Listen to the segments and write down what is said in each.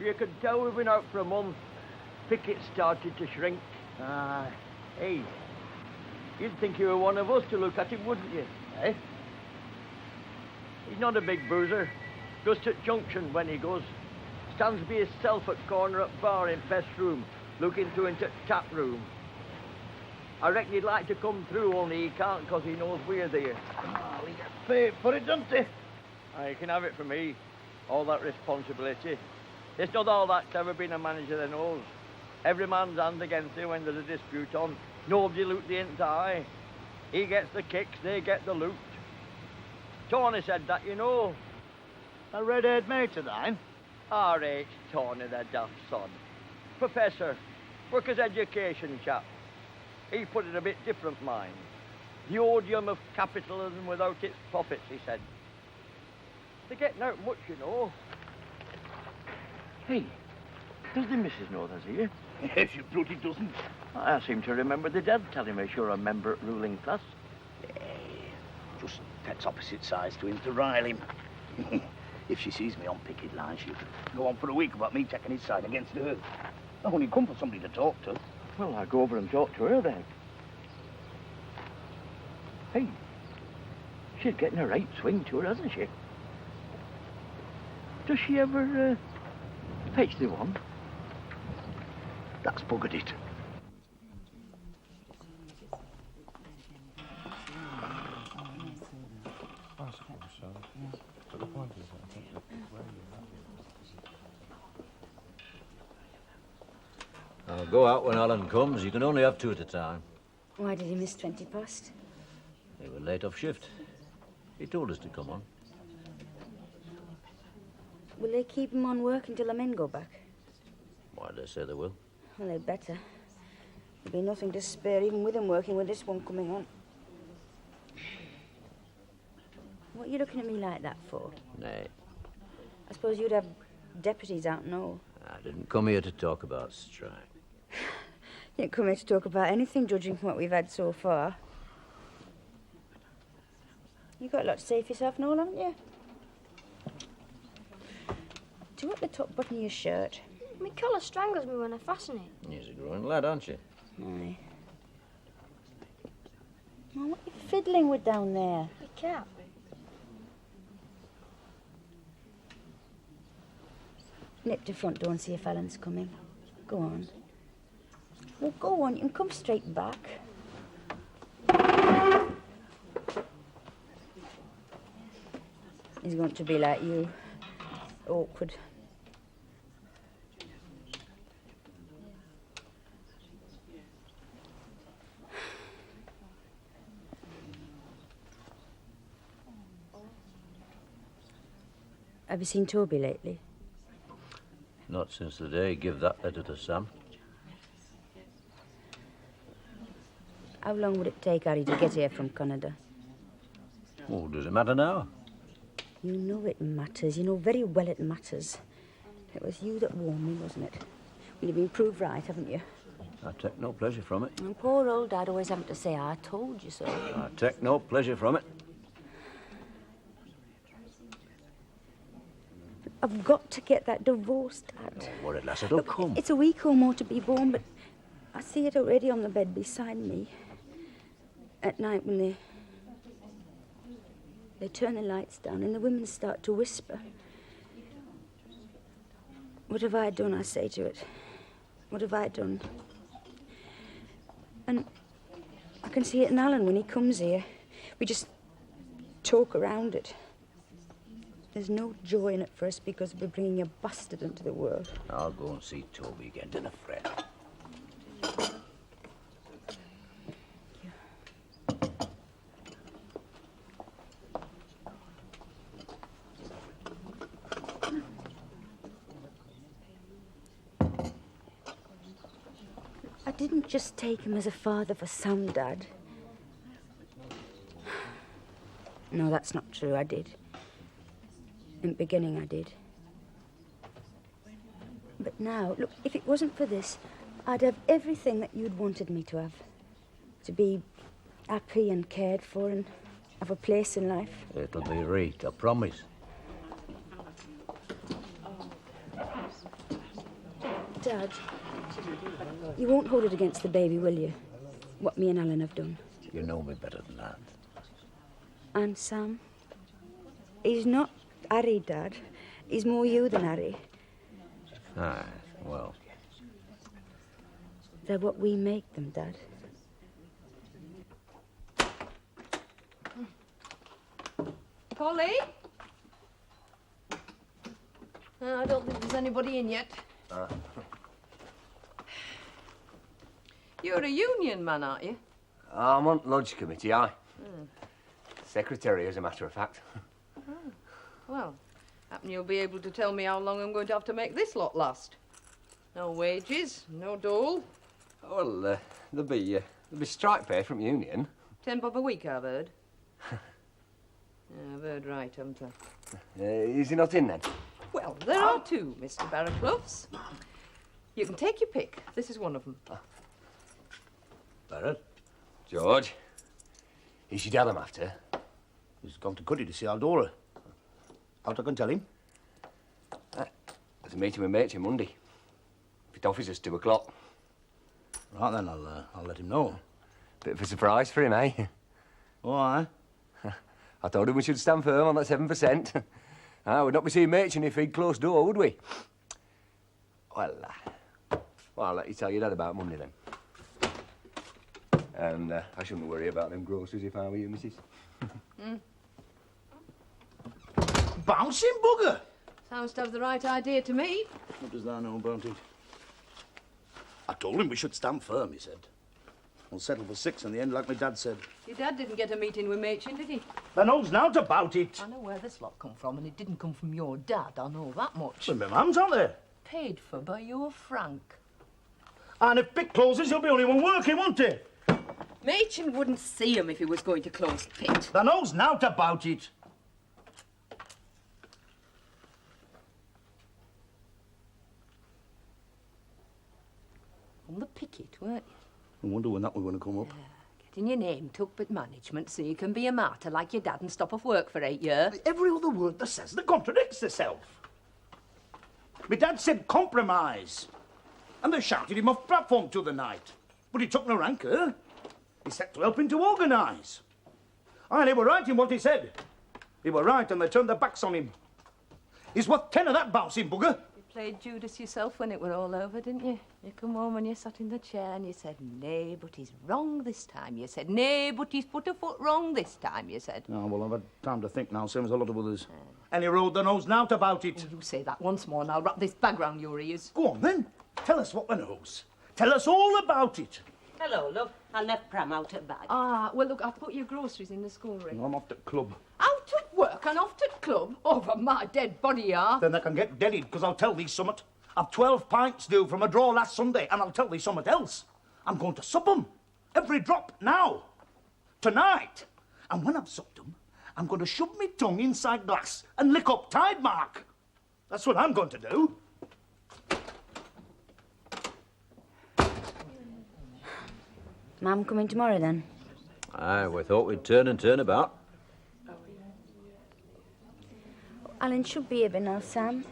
You could tell we've been out for a month. Pickett started to shrink. Hey, you'd think you were one of us to look at him, wouldn't you? Eh? He's not a big boozer. Just at junction when he goes. Stands by himself at corner up bar in Pest Room, looking through into tap room. I reckon he'd like to come through, only he can't because he knows we're there. He gets paid for it, doesn't he? You can have it from me. All that responsibility. It's not all that's ever been a manager that knows. Every man's hand against him when there's a dispute on. Nobody loot the entire. He gets the kicks, they get the loot. Tony said that, you know. A red-haired mate of thine? R.H. Tony, the daft son. Professor, workers' education chap. He put it a bit different, mind. The odium of capitalism without its profits, he said. They're getting out much, you know. Hey, does the missus know there's here? Yes, you bloody doesn't. I seem to remember the dad telling me you're a member at ruling class. Just that's opposite sides to him to rile him. If she sees me on picket line, she'll go on for a week about me taking his side against her. I only come for somebody to talk to. Well, I'll go over and talk to her then. Hey, she's getting a right swing to her, hasn't she? Does she ever fetch the one? That's buggered it. I'll go out when Alan comes. You can only have 2 at a time. Why did he miss 20 past? They were late off shift. He told us to come on. Will they keep him on work until the men go back? Why, they say they will. Well, they'd better. There'll be nothing to spare even with him working with this one coming on. What are you looking at me like that for? Nay, I suppose you'd have deputies out and all. I didn't come here to talk about strike. You didn't come here to talk about anything, judging from what we've had so far. You've got a lot to say for yourself and all, haven't you? Do you want the top button of your shirt? My collar strangles me when I fasten it. You're a growing lad, aren't you? Aye. Oh, what are you fiddling with down there? My cap. Nip to front door and see if Alan's coming. Go on. Well, go on. You can come straight back. He's going to be like you. Awkward. Have you seen Toby lately? Not since the day he gave that letter to Sam. How long would it take Harry to get here from Canada? Oh, does it matter now? You know it matters. You know very well it matters. It was you that warned me, wasn't it? Well, you've been proved right, haven't you? I take no pleasure from it. And poor old Dad always having to say, I told you so. I take no pleasure from it. I've got to get that divorce, Dad. Don't worry, lass, it'll come. It's a week or more to be born, but I see it already on the bed beside me. At night when they turn the lights down and the women start to whisper. What have I done, I say to it. What have I done? And I can see it in Alan when he comes here. We just talk around it. There's no joy in it for us because we're bringing a bastard into the world. I'll go and see Toby again, to the friend. I didn't just take him as a father for Sam, Dad. No, that's not true. I did. In the beginning, I did. But now, look, if it wasn't for this, I'd have everything that you'd wanted me to have. To be happy and cared for and have a place in life. It'll be right, I promise. Dad, you won't hold it against the baby, will you? What me and Alan have done. You know me better than that. And Sam? He's not Harry, Dad. He's more you than Harry. Aye, well. They're what we make them, Dad. Polly? I don't think there's anybody in yet. You're a union man, aren't you? I'm on lodge committee, aye. Secretary, as a matter of fact. Well, happen you'll be able to tell me how long I'm going to have to make this lot last. No wages, no dole. Well, there'll be strike pay from union. 10 bob a week, I've heard. Yeah, I've heard right, haven't I? Is he not in then? Well, there are two, Mr. Barraclough. You can take your pick. This is one of them. Barrett? George, is your dad I'm after? He's gone to Cuddy to see Aldora. Out I can tell him. There's a meeting with Machin Monday. If it offers us 2 o'clock. Right then, I'll let him know. Bit of a surprise for him, eh? Oh, aye. I told him we should stand firm on that 7%. We'd not be seeing Machin if he'd closed door, would we? Well, I'll let you tell your dad about Monday then. And I shouldn't worry about them groceries if I were you, missus. Bouncing bugger! Sounds to have the right idea to me. What does that know about it? I told him we should stand firm, he said. We'll settle for 6 in the end, like my dad said. Your dad didn't get a meeting with Machin, did he? Then knows naught about it. I know where this lot come from, and it didn't come from your dad, I know that much. Well, my mum's aren't there. Paid for by your Frank. And if Pitt closes, he'll be only one working, won't he? Machin wouldn't see him if he was going to close Pitt. Then knows naught about it. On the picket, weren't you? I wonder when that was going to come up. Getting your name took with management so you can be a martyr like your dad and stop off work for 8 years. Every other word that says that contradicts itself. My dad said compromise. And they shouted him off platform to the night. But he took no rancor. He set to help him to organise. And he were right in what he said. He were right and they turned their backs on him. He's worth 10 of that bouncing bugger. You played Judas yourself when it were all over, didn't you? You come home and you sat in the chair and you said, nay, but he's wrong this time. You said, nay, but he's put a foot wrong this time, you said. Oh, well, I've had time to think now, same as a lot of others. Any road that knows naught about it. You say that once more and I'll wrap this bag round your ears. Go on, then. Tell us what they knows. Tell us all about it. Hello, love. I left Pram out at bag. Ah, well, look, I've put your groceries in the schoolroom. I'm off to club. Out at work and off to club? Over my dead body, you are. Then they can get deaded, because I'll tell thee summat. I've 12 pints due from a draw last Sunday, and I'll tell thee summat else. I'm going to sup 'em. Every drop, now. Tonight. And when I've supped 'em, I'm going to shove me tongue inside glass and lick up Tide Mark. That's what I'm going to do. Mum coming tomorrow, then? Aye, we thought we'd turn and turn about. Alan should be here by now, Sam.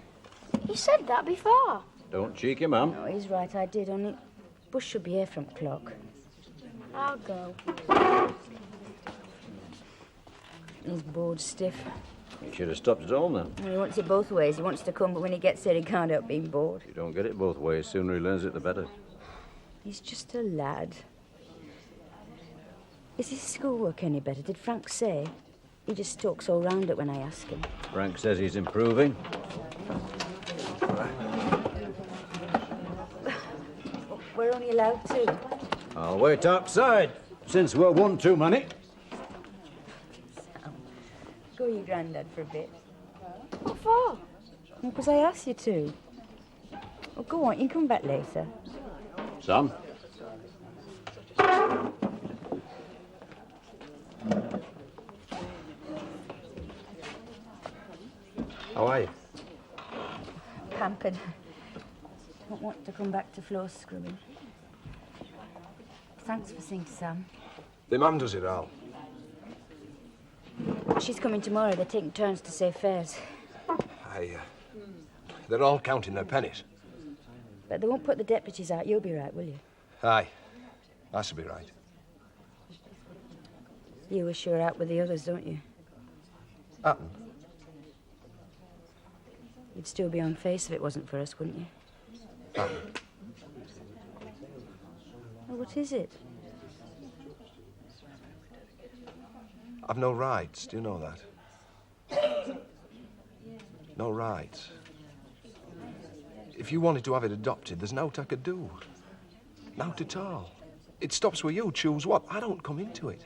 You said that before. Don't cheek him, ma'am. No, he's right, I did, only Bush should be here from clock. I'll go. He's bored stiff. You should have stopped at home then. Well, he wants it both ways. He wants to come, but when he gets there, he can't help being bored. You don't get it both ways. Sooner he learns it, the better. He's just a lad. Is his schoolwork any better? Did Frank say? He just talks all round it when I ask him. Frank says he's improving. We're only allowed 2. I'll wait outside, since we're one too many. Sam, go with your granddad for a bit. What for? Because I asked you to. Well, go on, you can come back later. Sam? How are you? Pampered. Don't want to come back to floor scrubbing. Thanks for seeing Sam. The mum does it all. She's coming tomorrow. They're taking turns to say fares. They're all counting their pennies. But they won't put the deputies out. You'll be right, will you? Aye. I should be right. You were sure out with the others, don't you? Happened. You'd still be on face if it wasn't for us, wouldn't you? Happened. Oh, what is it? I've no rights, do you know that? No rights. If you wanted to have it adopted, there's naught I could do. Naught at all. It stops where you choose what. I don't come into it.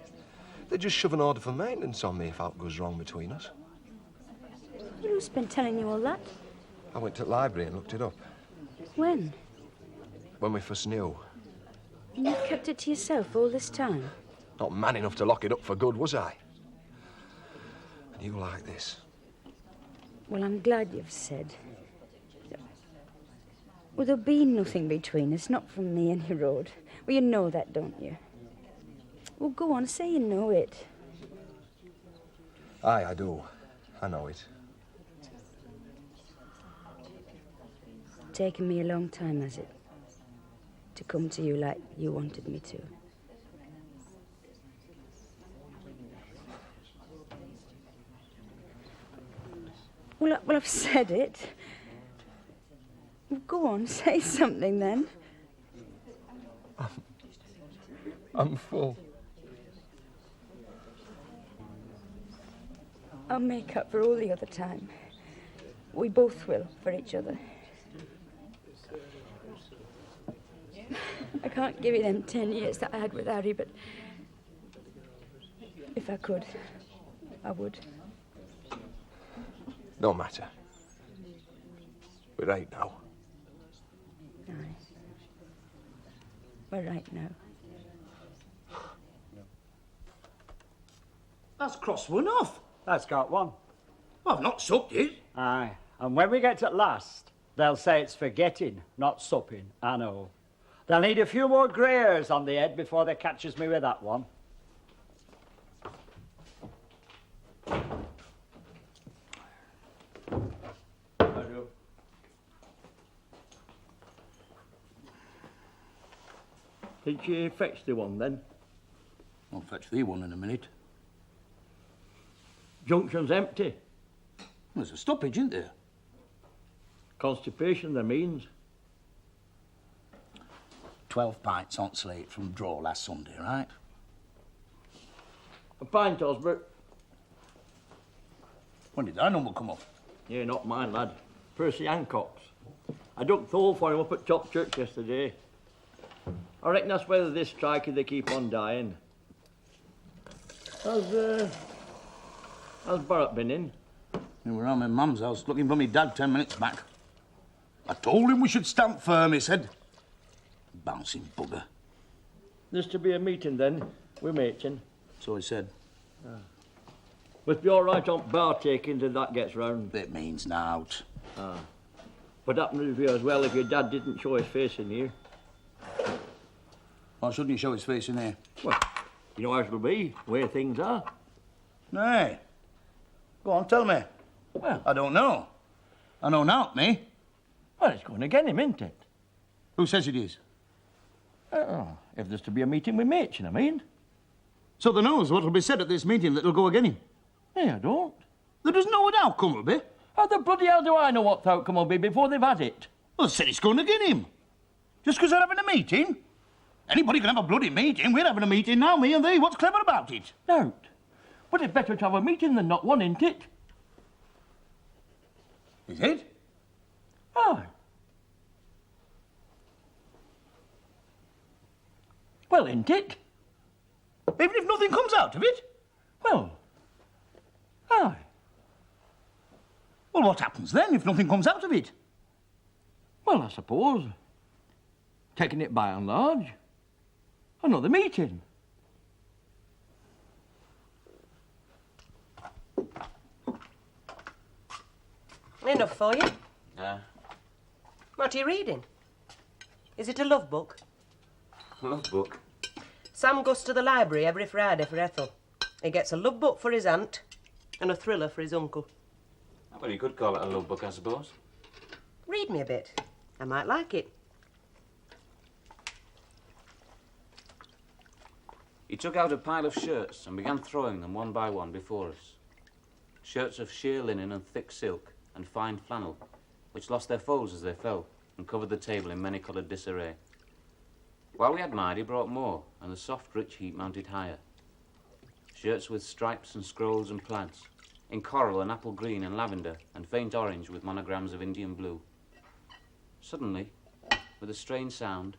They just shove an order for maintenance on me if aught goes wrong between us. Well, who's been telling you all that? I went to the library and looked it up. When? When we first knew. And you kept it to yourself all this time? Not man enough to lock it up for good, was I? And you like this. Well, I'm glad you've said. Well, there'll be nothing between us, not from the any road. Well, you know that, don't you? Well, go on, say you know it. Aye, I do. I know it. It's taken me a long time, has it? To come to you like you wanted me to. Well, I've said it. Well, go on, say something then. I'm full. I'll make up for all the other time. We both will, for each other. I can't give you them 10 years that I had with Harry, but if I could, I would. No matter. We're right now. Aye. We're right now. That's crossed one off. That's got one. I've not sucked it. Aye. And when we get to last, they'll say it's forgetting, not supping. I know. They'll need a few more grey hairs on the head before they catches me with that one. Did she fetch the one then? I'll fetch thee one in a minute. Junction's empty. There's a stoppage, isn't there? Constipation, there means. 12 pints on slate from draw last Sunday, right? A pint, Osbert. When did that number come up? Yeah, not mine, lad. Percy Hancock's. I dug Thole for him up at Top Church yesterday. I reckon that's whether this striker they keep on dying. How's Barrett been in? He were around my mum's house looking for me dad 10 minutes back. I told him we should stand firm, he said. Bouncing bugger. There's to be a meeting then, with Machin. So he said. Must be all right on bar takings if that gets round. It means nought. But happened to you as well if your dad didn't show his face in here. Why shouldn't he show his face in here? Well, you know how it'll be, where things are. Nay. Go on, tell me. Well, I don't know. I know nought, me. Well, it's going again him, isn't it? Who says it is? If there's to be a meeting with Machin, I mean. So they knows what'll be said at this meeting that'll go again him. Hey, I don't. There doesn't know what outcome will be. How the bloody hell do I know what the outcome will be before they've had it? Well, they said it's going again him. Just 'cause they're having a meeting. Anybody can have a bloody meeting. We're having a meeting now, me and thee. What's clever about it? No. But it's better to have a meeting than not one, isn't it? Is it? Aye. Well, isn't it? Even if nothing comes out of it? Well, aye. Well, what happens then if nothing comes out of it? Well, I suppose, taking it by and large, another meeting. Enough for you? What are you reading? Is it a love book? Love book? Sam goes to the library every Friday for Ethel. He gets a love book for his aunt and a thriller for his uncle. Well, you could call it a love book, I suppose. Read me a bit. I might like it. He took out a pile of shirts and began throwing them one by one before us. Shirts of sheer linen and thick silk and fine flannel, which lost their folds as they fell and covered the table in many-coloured disarray. While we admired, he brought more, and the soft, rich heap mounted higher. Shirts with stripes and scrolls and plaids, in coral and apple green and lavender and faint orange with monograms of Indian blue. Suddenly, with a strange sound,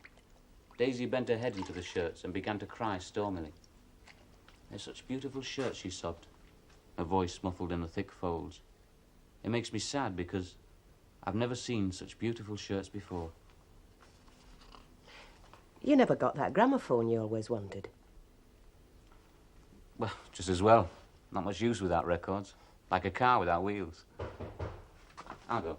Daisy bent her head into the shirts and began to cry stormily. "They're such beautiful shirts," she sobbed, her voice muffled in the thick folds. "It makes me sad because I've never seen such beautiful shirts before." You never got that gramophone you always wanted. Well, just as well. Not much use without records. Like a car without wheels. I'll go.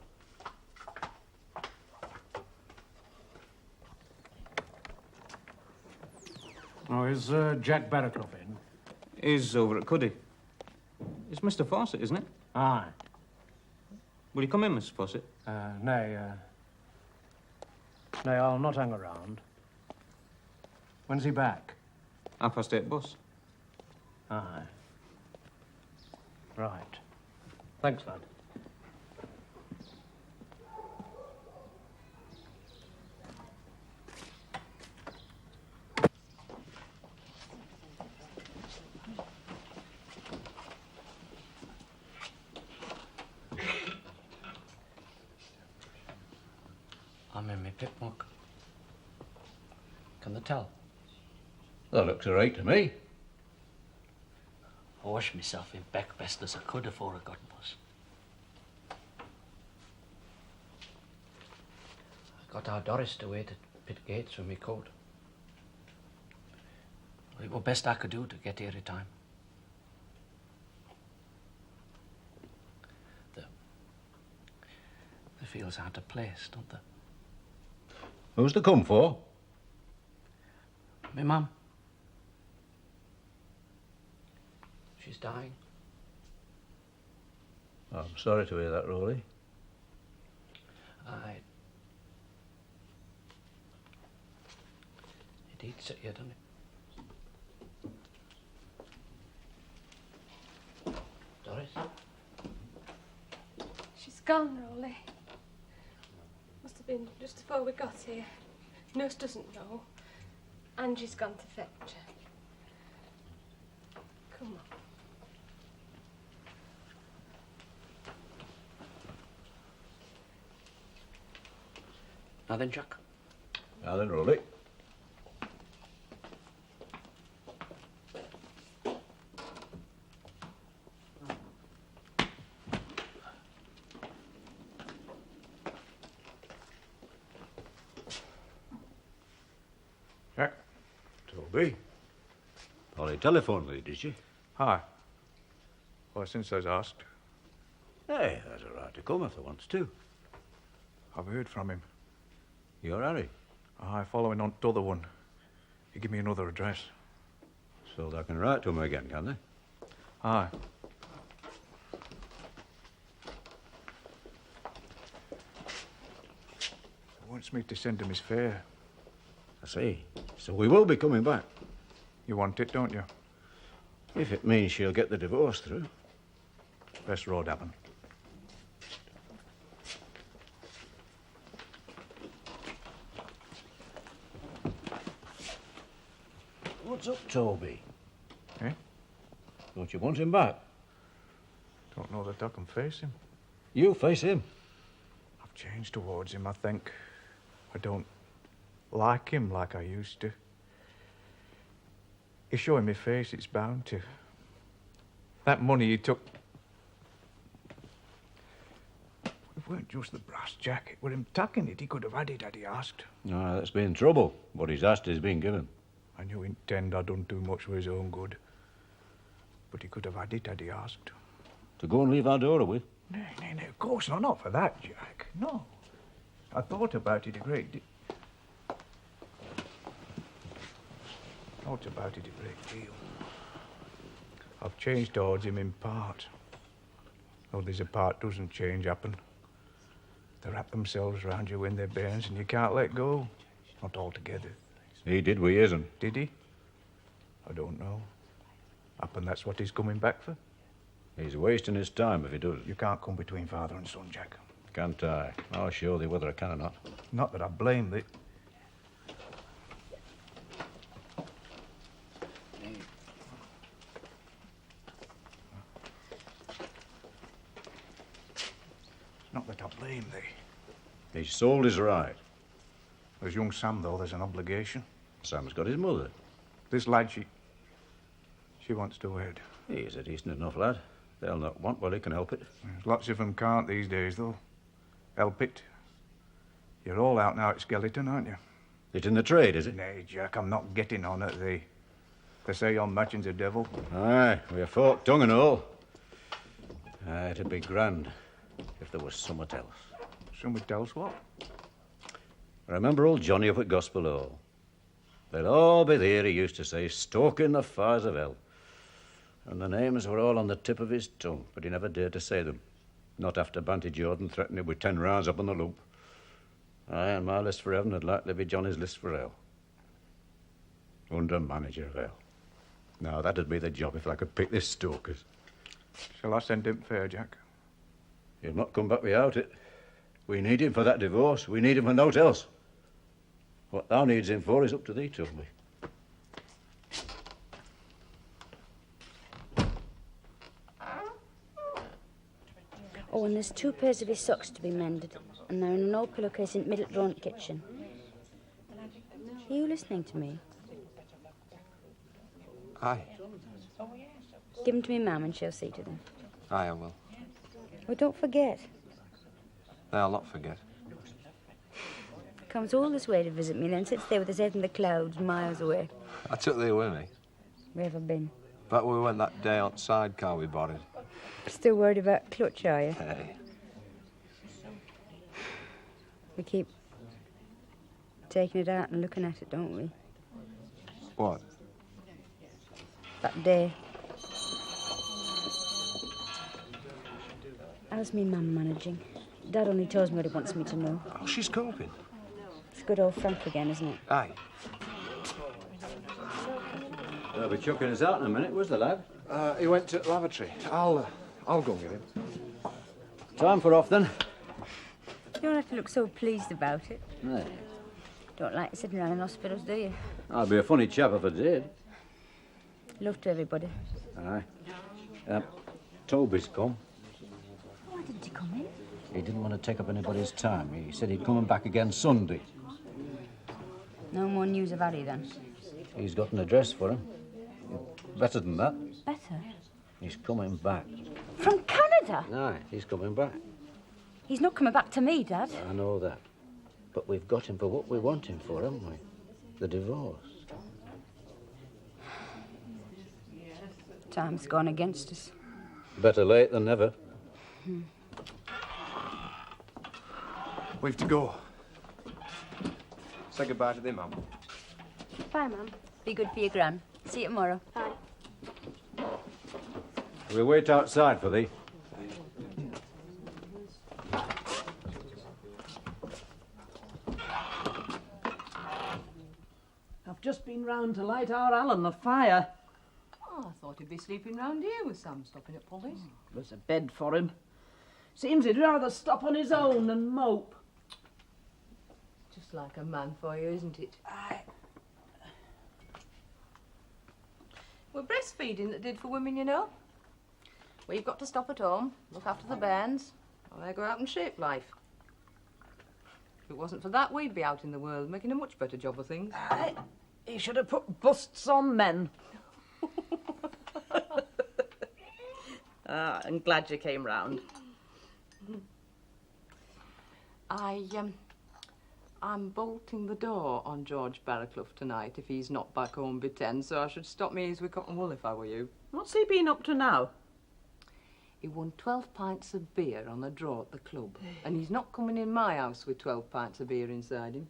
Oh, is Jack Barraclough in? He's over at Cuddy. It's Mr. Fawcett, isn't it? Aye. Will you come in, Mr. Fawcett? Nay, I'll not hang around. When's he back? 8:30 bus. Aye. Right. Thanks, lad. I'm in my pickmuck. Can they tell? That looks all right to me. I washed myself in Beck best as I could afore I got bus. I got our Doris to wait at pit gates with me coat. It was best I could do to get here in time. The fields out of place, don't they? Who's to come for? My mum. She's dying. I'm sorry to hear that, Rolly. Aye. It eats at you, doesn't it? Doris? She's gone, Rolly. Must have been just before we got here. Nurse doesn't know. Angie's gone to fetch her. Come on. Now then, Jack. Now then, Rolly. Jack? Toby. Polly telephoned me, did she? Hi. Well, since I was asked. Hey, there's a right to come if they wants to. I've heard from him. You're Harry? Aye, following on to the other one. He give me another address. So they can write to him again, can they? Aye. He wants me to send him his fare. I see. So we will be coming back. You want it, don't you? If it means she'll get the divorce through. Best road happen. What's up, Toby? Eh? Don't you want him back? Don't know that I can face him. You face him. I've changed towards him, I think. I don't like him like I used to. He's showing me face, it's bound to. That money he took... It weren't just the brass jacket. With him taking it, he could have had it had he asked. No, that's been trouble. What he's asked is being given. I knew in Tend I done too much for his own good. But he could have had it had he asked. To go and leave our door away? Nay, of course not. Not for that, Jack. No. I thought about it a great deal. I've changed towards him in part. Though there's a part doesn't change happen. They wrap themselves round you in their bairns and you can't let go. Not altogether. He did, we isn't. Did he? I don't know. Happen that's what he's coming back for. He's wasting his time if he does. You can't come between father and son, Jack. Can't I? I'll show thee whether I can or not. Not that I blame thee. Not that I blame thee. He's sold his right. There's young Sam, though. There's an obligation. Sam's got his mother. This lad, she wants to wed. He's a decent enough lad. They'll not want while he can help it. Lots of them can't these days, though. Help it. You're all out now at Skeleton, aren't you? It's in the trade, is it? Nay, Jack, I'm not getting on at thee. They say your matching's a devil. Aye, with a forked tongue and all. Aye, it'd be grand if there was somewhat else. Somewhat else what? Remember old Johnny up at Gospel Hall? They'll all be there, he used to say, stoking the fires of hell. And the names were all on the tip of his tongue, but he never dared to say them. Not after Banty Jordan threatened him with 10 rounds up on the loop. Aye, and my list for heaven would likely be Johnny's list for hell. Under manager of hell. Now, that'd be the job if I could pick this Stokers. Shall I send him fair, Jack? He'll not come back without it. We need him for that divorce. We need him for naught else. What thou needs him for is up to thee, Toby. Oh, and there's 2 pairs of his socks to be mended, and they're in an old pillowcase in middle drawn kitchen. Are you listening to me? Aye. Give them to me, Mum, and she'll see to them. Aye, I will. Oh, don't forget. I'll not forget. Comes all this way to visit me, then sits there with his head in the clouds, miles away. I took thee with me. Where have I been? Back when we went that day on sidecar we borrowed. Still worried about Clutch, are you? Hey. We keep taking it out and looking at it, don't we? What? That day. How's me mum managing? Dad only tells me what he wants me to know. Oh, she's coping. It's good old Frank again, isn't it? Aye. They'll be chucking us out in a minute. Where's the lad? He went to the lavatory. I'll go and get him. Time for off, then. You don't have to look so pleased about it. No. Don't like sitting around in hospitals, do you? I'd be a funny chap if I did. Love to everybody. Aye. Toby's come. Why didn't he come in? He didn't want to take up anybody's time. He said he'd coming back again Sunday. No more news of Harry, then? He's got an address for him. Better than that. Better? He's coming back. From Canada? Aye, he's coming back. He's not coming back to me, Dad. I know that. But we've got him for what we want him for, haven't we? The divorce. Time's gone against us. Better late than never. We've to go. Say goodbye to thee, Mum. Bye, Mum. Be good for your gran. See you tomorrow. Bye. We'll wait outside for thee. I've just been round to light our Alan the fire. Oh, I thought he'd be sleeping round here with Sam stopping at Polly's. There's a bed for him. Seems he'd rather stop on his own and mope. Just like a man for you, isn't it? Aye. We're breastfeeding that did for women, you know. We've got to stop at home, look after the bairns, while they go out and shape life. If it wasn't for that, we'd be out in the world making a much better job of things. Aye. He should have put busts on men. I'm glad you came round. I'm bolting the door on George Barraclough tonight if he's not back home by 10, so I should stop me with cotton wool if I were you. What's he been up to now? He won 12 pints of beer on a draw at the club, and he's not coming in my house with 12 pints of beer inside him.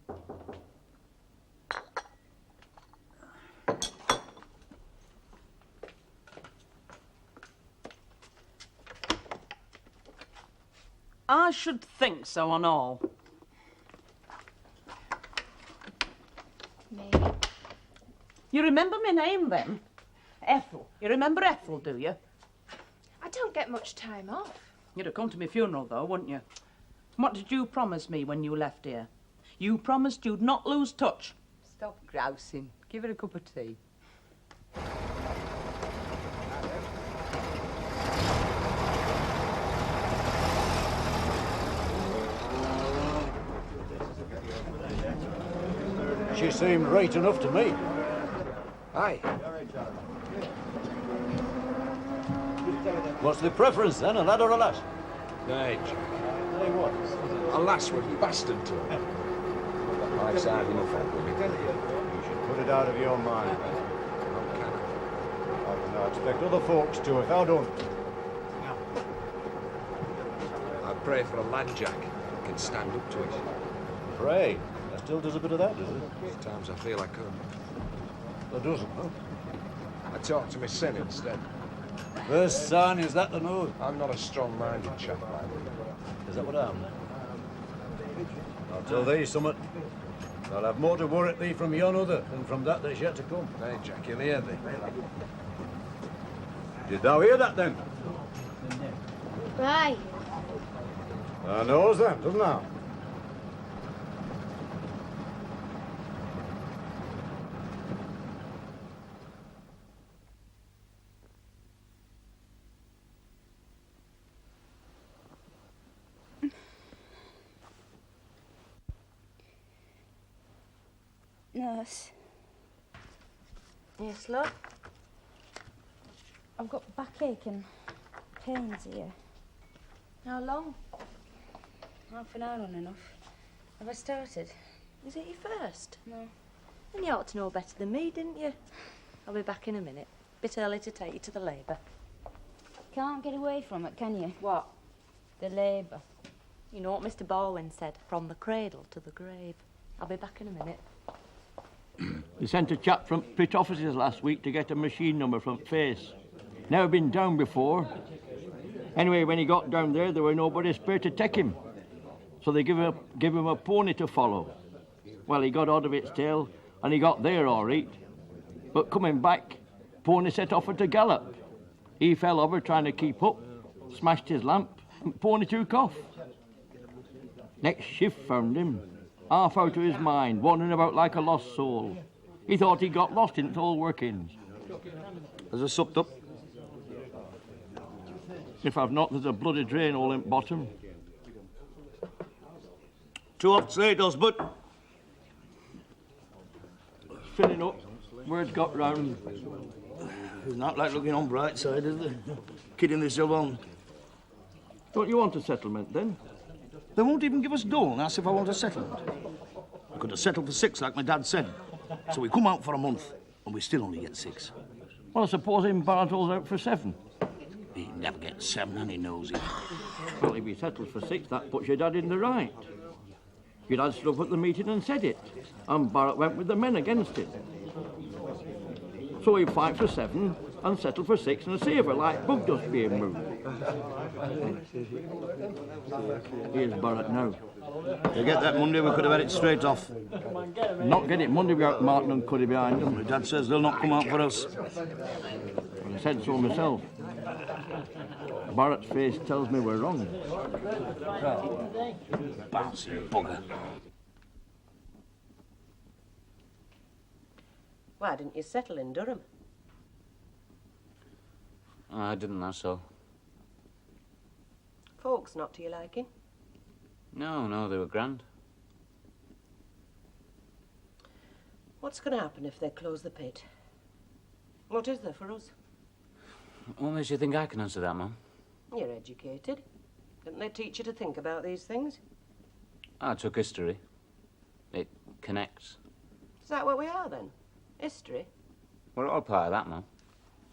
I should think so on all. Maybe. You remember my name then? Ethel. You remember Ethel, do you? I don't get much time off. You'd have come to my funeral, though, wouldn't you? What did you promise me when you left here? You promised you'd not lose touch. Stop grousing. Give her a cup of tea. She seemed right enough to me. Aye. What's the preference then, a lad or a lass? Aye, Jack. Hey, what? A lass would be bastard to her. Life's hard enough on women. You should put it out of your mind. I expect other folks to if I don't. I pray for a lad, Jack, who can stand up to it. Pray. That still does a bit of that, does it? Sometimes I feel I could. There doesn't, huh? I talk to my sin instead. First sign is that the nose. I'm not a strong-minded chap, by the way. Is that what I'm? I'll tell thee something. I'll have more to worry thee from yon other than from that that's yet to come. Hey, Jack, you'll hear thee. Did thou hear that then? Right. Thou knows that, doesn't thou? Nurse, Yes, love? I've got backache and pains here. How long? Half an hour on enough. Have I started? Is it your first? No. Then you ought to know better than me, didn't you? I'll be back in a minute. Bit early to take you to the labour. Can't get away from it, can you? What? The labour. You know what Mr. Baldwin said? From the cradle to the grave. I'll be back in a minute. They sent a chap from Pit Officers last week to get a machine number from Face. Never been down before. Anyway, when he got down there were nobody spare to take him. So they give him a pony to follow. Well, he got out of its tail, and he got there all right. But coming back, pony set off at a gallop. He fell over trying to keep up, smashed his lamp, and pony took off. Next shift found him, half out of his mind, wandering about like a lost soul. He thought he got lost in all workings. As I supped up, if I've not, there's a bloody drain hole in bottom. 2 hops later, Osbert. Filling up. Word got round. It's not like looking on bright side, is it? Kidding themselves on. Don't you want a settlement, then? They won't even give us dough and ask if I want a settlement. I could have settled for 6, like my dad said. So we come out for a month, and we still only get 6. Well, I suppose him Bartle's out for 7. He never gets 7, and he knows it. Well, if he settles for 6, that puts your dad in the right. Your dad stood up at the meeting and said it, and Barrett went with the men against it. So he'd fight for 7 and settle for 6 and save her like bug dust being moved. Here's Barrett now. To get that Monday, we could have had it straight off. Not get it Monday without Martin and Cuddy behind My them. dad says they'll not come out for us. I said so myself. Barrett's face tells me we're wrong. Bouncy bugger. Why didn't you settle in Durham? I didn't, that's all. Folks not to your liking? No, they were grand. What's going to happen if they close the pit? What is there for us? What makes you think I can answer that, Mum? You're educated. Didn't they teach you to think about these things? I took history. It connects. Is that what we are, then? History? We're all part of that, Mum.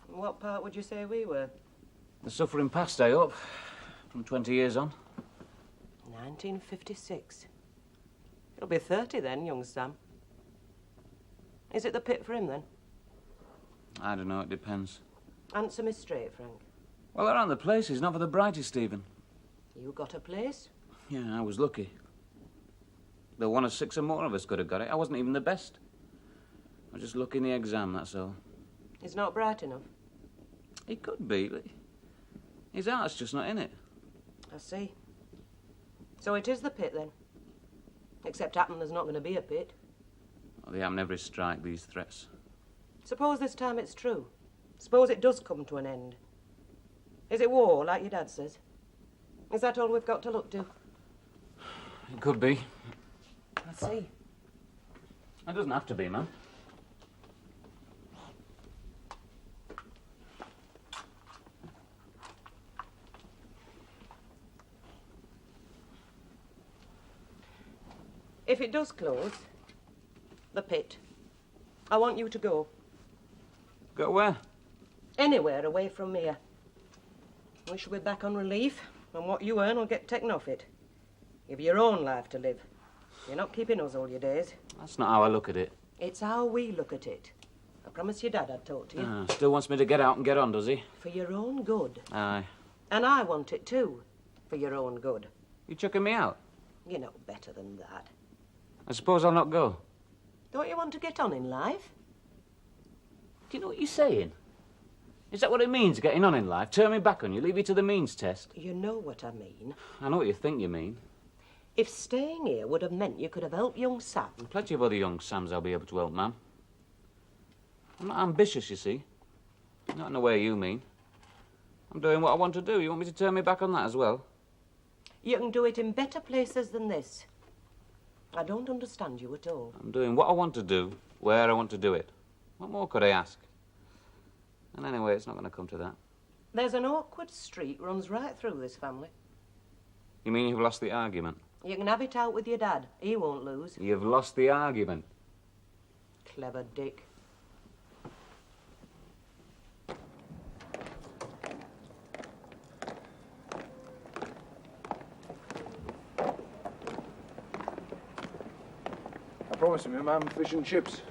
What part would you say we were? The suffering past, I hope. From 20 years on. 1956. You'll be 30 then, young Sam. Is it the pit for him, then? I don't know, it depends. Answer me straight, Frank. Well, around the places, not for the brightest, Stephen. You got a place? Yeah, I was lucky. Though 1 of 6 or more of us could have got it. I wasn't even the best. I was just lucky in the exam, that's all. He's not bright enough. He could be, but his heart's just not in it. I see. So it is the pit, then? Except happen there's not going to be a pit. Well, they haven't every strike, these threats. Suppose this time it's true. Suppose it does come to an end. Is it war, like your dad says? Is that all we've got to look to? It could be. I see. It doesn't have to be, man. If it does close, the pit, I want you to go. Go where? Anywhere away from here. We shall be back on relief, and what you earn will get taken off it. You've your own life to live. You're not keeping us all your days. That's not how I look at it. It's how we look at it. I promised your dad I'd talk to you. Still wants me to get out and get on, does he? For your own good. Aye. And I want it too, for your own good. You chucking me out? You know better than that. I suppose I'll not go. Don't you want to get on in life? Do you know what you're saying? Is that what it means, getting on in life? Turn me back on you, leave you to the means test? You know what I mean. I know what you think you mean. If staying here would have meant you could have helped young Sam... And plenty of other young Sams I'll be able to help, ma'am. I'm not ambitious, you see. Not in the way you mean. I'm doing what I want to do. You want me to turn me back on that as well? You can do it in better places than this. I don't understand you at all. I'm doing what I want to do, where I want to do it. What more could I ask? And anyway, it's not going to come to that. There's an awkward streak runs right through this family. You mean you've lost the argument? You can have it out with your dad. He won't lose. You've lost the argument. Clever Dick. I promised my mum fish and chips.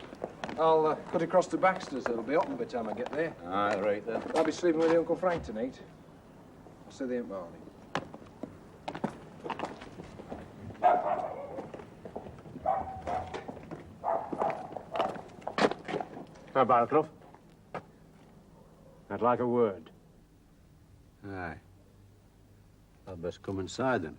I'll cut across to Baxter's. It'll be open by the time I get there. Aye, right then. I'll be sleeping with your Uncle Frank tonight. I'll see you in the morning. Now, Barraclough, I'd like a word. Aye. I'd best come inside then.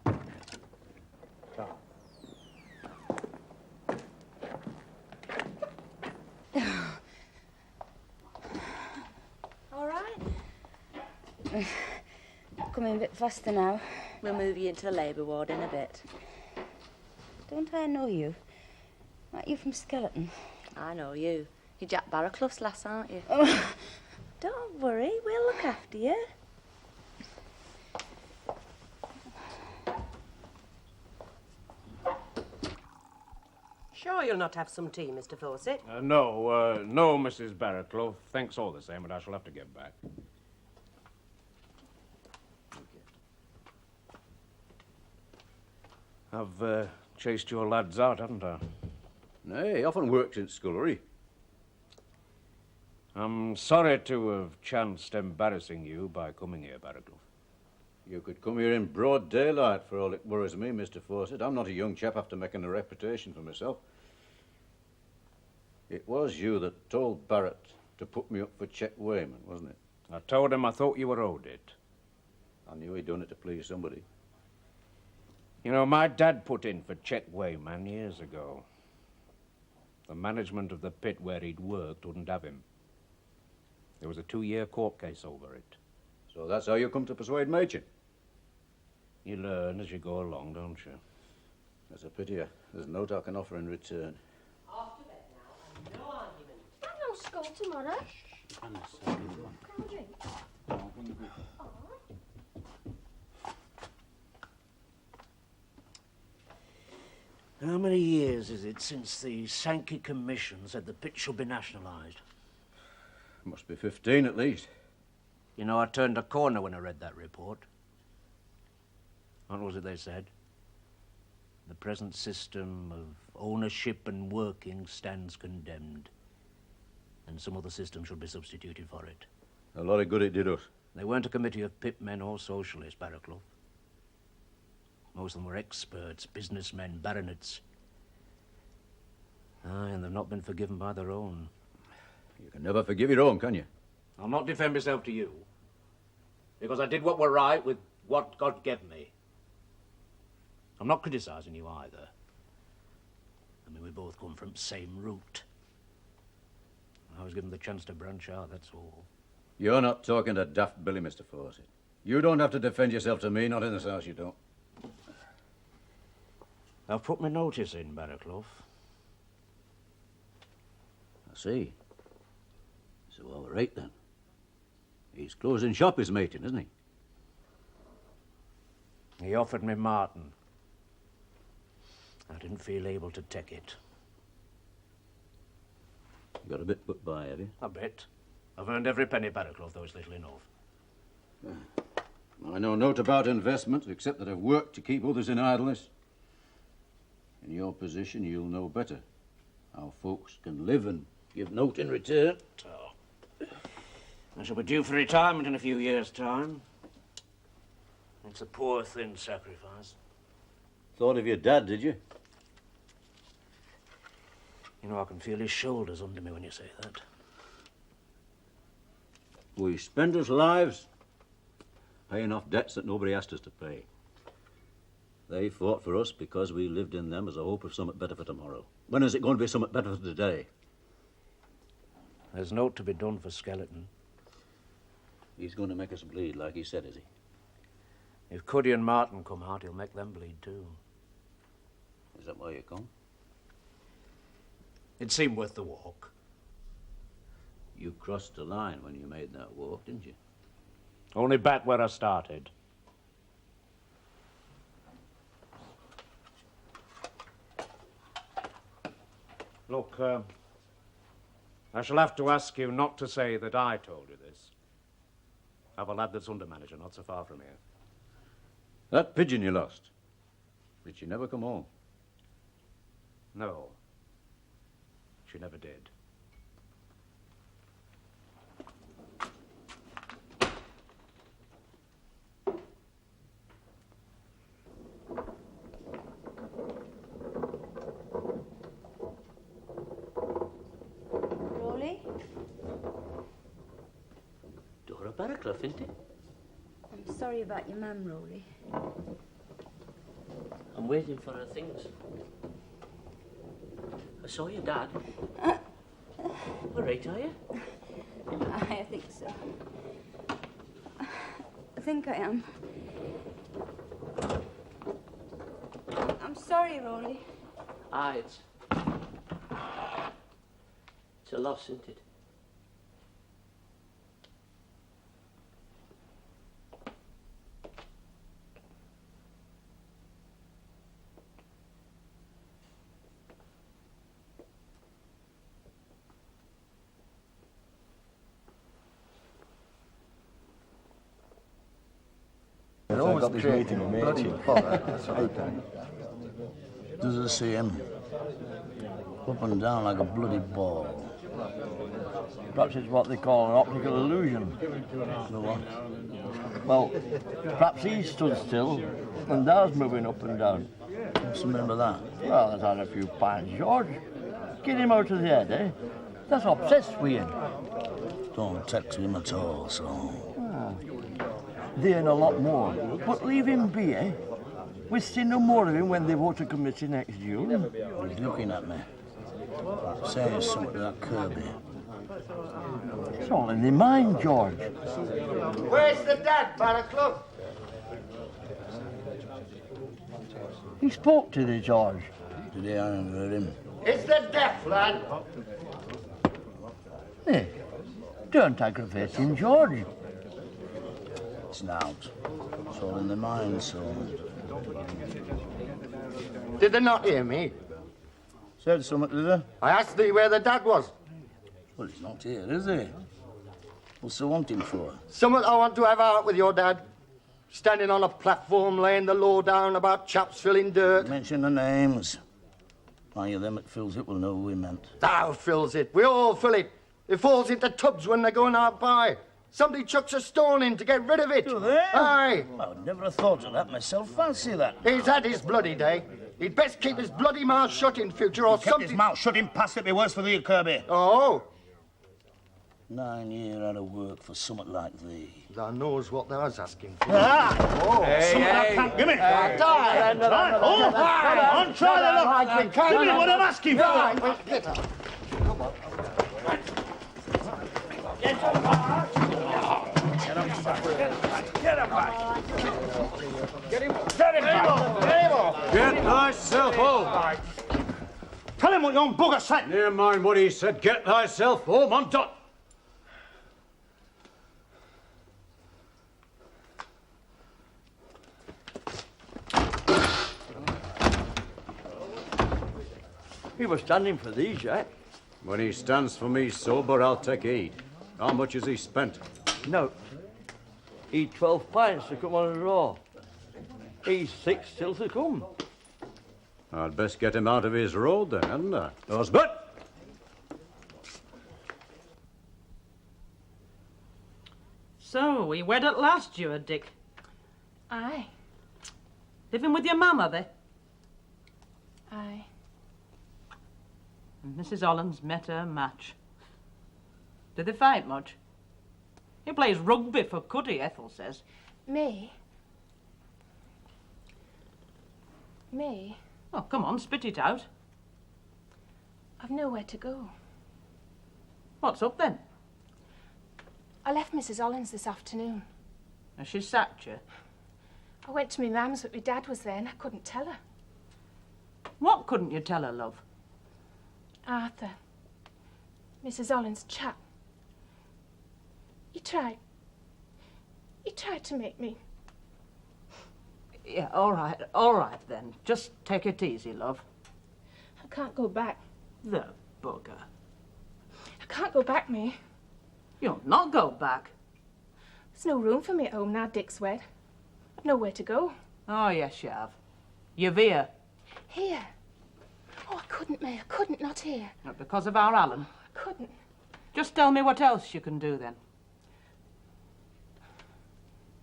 All right. Coming a bit faster now. We'll move you into the labour ward in a bit. Don't I know you? Aren't you from Skeleton? I know you. You're Jack Barraclough's lass, aren't you? Oh, don't worry, we'll look after you. Sure you'll not have some tea, Mr. Fawcett? No, Mrs. Barraclough. Thanks all the same, but I shall have to get back. I've chased your lads out, haven't I? Nay, he often works in scullery. I'm sorry to have chanced embarrassing you by coming here, Barraclough. You could come here in broad daylight for all it worries me, Mr. Fawcett. I'm not a young chap after making a reputation for myself. It was you that told Barrett to put me up for Chet Wayman, wasn't it? I told him I thought you were owed it. I knew he'd done it to please somebody. You know, my dad put in for Chet Wayman years ago. The management of the pit where he'd worked wouldn't have him. There was a 2-year court case over it. So that's how you come to persuade Machin? You learn as you go along, don't you? That's a pity. There's no I can offer in return. Off to bed now, and no argument. I've no school tomorrow. Come and drink. How many years is it since the Sankey Commission said the pit should be nationalised? Must be 15 at least. You know, I turned a corner when I read that report. What was it they said? The present system of ownership and working stands condemned, and some other system should be substituted for it. A lot of good it did us. They weren't a committee of pit men or socialists, Barraclough. Most of them were experts, businessmen, baronets. Aye, and they've not been forgiven by their own. You can never forgive your own, can you? I'll not defend myself to you, because I did what were right with what God gave me. I'm not criticising you either. I mean, we both come from the same root. I was given the chance to branch out, that's all. You're not talking to daft Billy, Mr. Fawcett. You don't have to defend yourself to me, not in this house, you don't. I've put my notice in, Barraclough. I see. So all right, then. He's closing shop, his mating, isn't he? He offered me Martin. I didn't feel able to take it. You got a bit put by, have you? A bit. I've earned every penny, Barraclough, though it's little enough. I know naught about investment, except that I've worked to keep others in idleness. In your position, you'll know better how folks can live and give note in return. I shall be due for retirement in a few years' time. It's a poor, thin sacrifice. Thought of your dad, did you? You know, I can feel his shoulders under me when you say that. We spend our lives paying off debts that nobody asked us to pay. They fought for us because we lived in them as a hope of something better for tomorrow. When is it going to be something better for today? There's naught to be done for Skeleton. He's going to make us bleed, like he said, is he? If Cuddy and Martin come out, he'll make them bleed too. Is that why you come? It seemed worth the walk. You crossed the line when you made that walk, didn't you? Only back where I started. Look, I shall have to ask you not to say that I told you this. I've a lad that's under manager, not so far from here. That pigeon you lost. Did she never come home? No. She never did. Rolly? Dora Barraclough, isn't it? I'm sorry about your mum, Rolly. I'm waiting for her things. I saw your dad. All right, are you? I think so. I think I am. I'm sorry, Rolly. Ah, it's a loss, isn't it? I got this meeting with Matey. Does I see him? Up and down like a bloody ball. Perhaps it's what they call an optical illusion. The what? Well, perhaps he stood still and Dad's moving up and down. What's the meaning of that? Well, has had a few pints, George. Get him out of the head, eh? That's obsessed with him. Don't text him at all, so... They ain't a lot more. But leave him be, eh? We'll see no more of him when they vote a committee next June. He's looking at me. Saying something to that Kirby. It's all in their mind, George. Where's the dad, Barraclough? He spoke to thee, George. Did I heard him? It's the deaf lad. Hey, don't aggravate him, George. It's not. It's all in the mind, so... Did they not hear me? Said something to them. I asked thee where the dad was. Well, he's not here, is he? What's they want him for? Something I want to have out with your dad. Standing on a platform, laying the law down about chaps filling dirt. Mention the names. Any of them that fills it will know who he meant. Thou fills it. We all fill it. It falls into tubs when they're going out by. Somebody chucks a stone in to get rid of it. Do they? Aye. I would never have thought of that myself. Fancy that. He's had his bloody day. He'd best keep his bloody mouth shut in future or Kept something. his mouth shut in past it. Be worse for thee, Kirby. Oh. 9 year out of work for something like thee. Thou knows what thou's asking for. Give me. Try Give me what I'm asking for. Get thyself home. Tell him what yon bugger said. Never mind what he said. Get thyself home on dot. He was standing for these, Jack. When he stands for me sober, I'll take heed. How much has he spent? No. He'd 12 pints to come on a draw. He's 6 still to come. I'd best get him out of his road then, hadn't I? Osbert! So, we wed at last, you and Dick. Aye. Living with your mum, are they? Aye. And Mrs. Holland's met her match. Did they fight much? He plays rugby for Cuddy, Ethel says. Me? Me? Oh, come on, spit it out. I've nowhere to go. What's up then? I left Mrs. Holland's this afternoon. Has she sacked you? I went to my mum's, but my dad was there and I couldn't tell her. What couldn't you tell her, love? Arthur, Mrs. Holland's chap. He tried to make me. Yeah, all right then. Just take it easy, love. I can't go back. The bugger. I can't go back, me. You'll not go back. There's no room for me at home now Dick's wed. I've nowhere to go. Oh, yes, you have. You're here. Here? Oh, I couldn't, May. I couldn't not here. Not because of our Alan. I couldn't. Just tell me what else you can do then.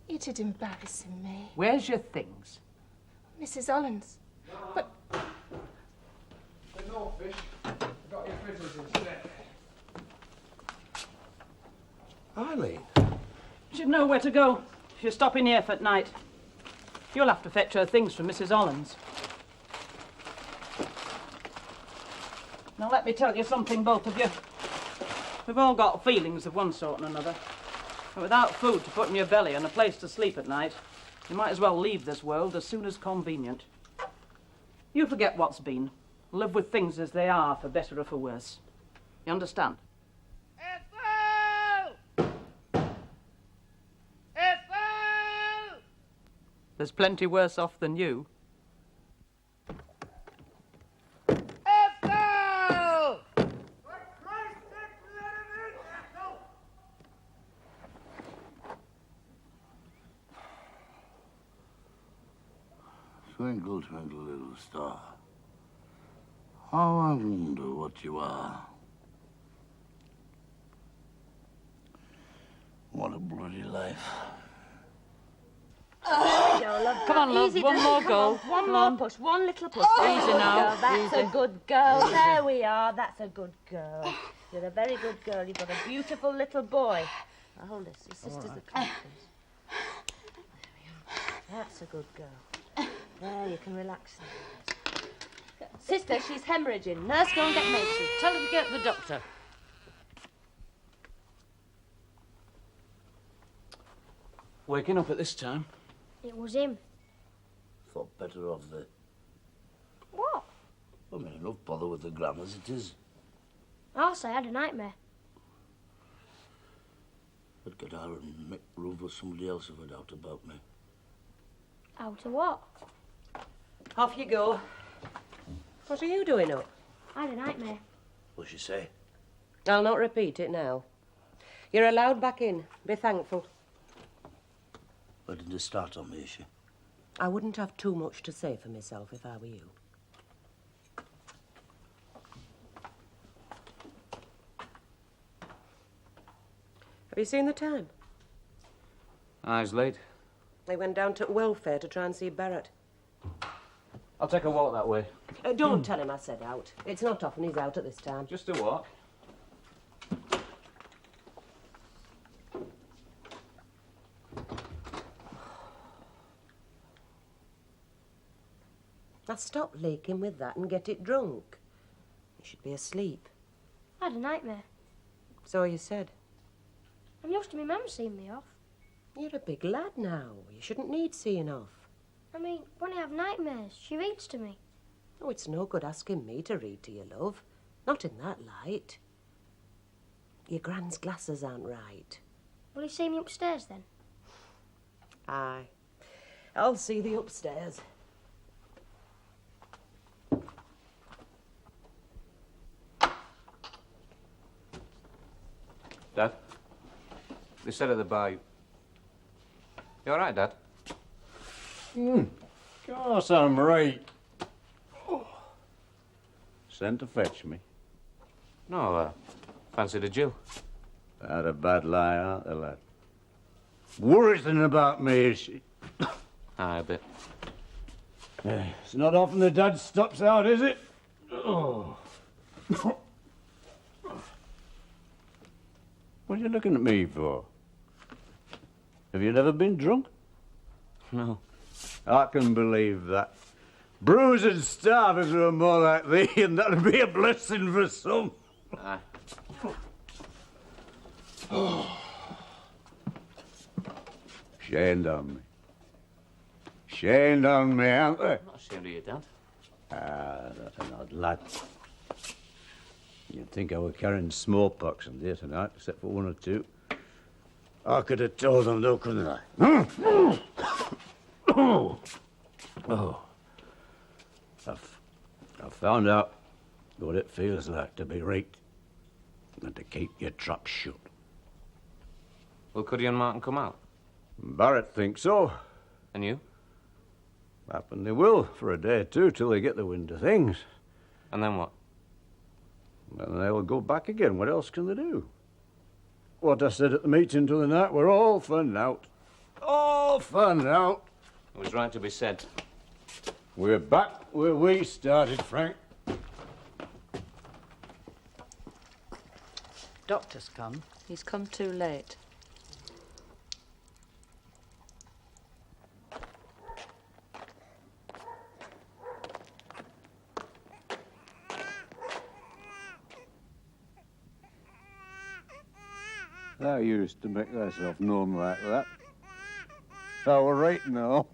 It'd embarrass me. Where's your things? Mrs. Holland's. But... No fish. Got your fritters instead. Eileen. She'd know where to go if you're stopping here for night. You'll have to fetch her things from Mrs. Holland's. Now let me tell you something, both of you. We've all got feelings of one sort and another. And without food to put in your belly and a place to sleep at night, you might as well leave this world as soon as convenient. You forget what's been. Live with things as they are, for better or for worse. You understand? There's plenty worse off than you. Twinkle, twinkle, little star, how I wonder what you are. What a bloody life. Come on, love. Easy, One darling, more come go. on. One Come more on. push. One little push. Easy now. That's Easy. a good girl. Easy. There we are. That's a good girl. You're a very good girl. You've got a beautiful little boy. Now hold this. Your sister's the close. That's a good girl. There, you can relax now. Sister, she's hemorrhaging. Nurse, go and get Mason. Tell her to get the doctor. Waking up at this time? It was him. Thought better of the... What? I mean, enough bother with the gram as it is. Also, I had a nightmare. I'd get her and Mick Roof or somebody else if I'd doubt about me. Out of what? Off you go. What are you doing up? I had a nightmare. What's she say? I'll not repeat it now. You're allowed back in. Be thankful. Why didn't it start on me, is she? I wouldn't have too much to say for myself if I were you. Have you seen the time? Eyes late. They went down to welfare to try and see Barrett. I'll take a walk that way. Don't tell him I said out. It's not often he's out at this time. Just a walk. Now stop leaking with that and get it drunk. You should be asleep. I had a nightmare. So you said. I'm used to my mum seeing me off. You're a big lad now. You shouldn't need seeing off. I mean, when I have nightmares, she reads to me. Oh, it's no good asking me to read to you, love. Not in that light. Your grand's glasses aren't right. Will he see me upstairs then? Aye. I'll see thee upstairs. Dad? They said at the bar. You all right, Dad? Course I'm right. Sent to fetch me. No, fancied a Jill. Had a bad lie, aren't they, lad? Worrying about me, is she? Aye, a bit. It's not often the dad stops out, is it? Oh. What are you looking at me for? Have you never been drunk? No. I can believe that. Bruised and starving are more like thee, and that'd be a blessing for some. Aye. Shamed on me. Shamed on me, aren't they? Not ashamed of you, Dad. Ah, that's an odd lad. You'd think I were carrying smallpox in there tonight, except for one or two. I could have told them, though, couldn't I? Oh. I've found out what it feels like to be raped and to keep your trap shut. Will Cuddy and Martin come out? Barrett thinks so. And you? Happen they will, for a day or two, till they get the wind of things. And then what? Then they'll go back again. What else can they do? What I said at the meeting the other night, we're all for naught. All for naught. It was right to be said. We're back where we started, Frank. Doctor's come. He's come too late. Thou used to make thyself known like that. Thou were right now.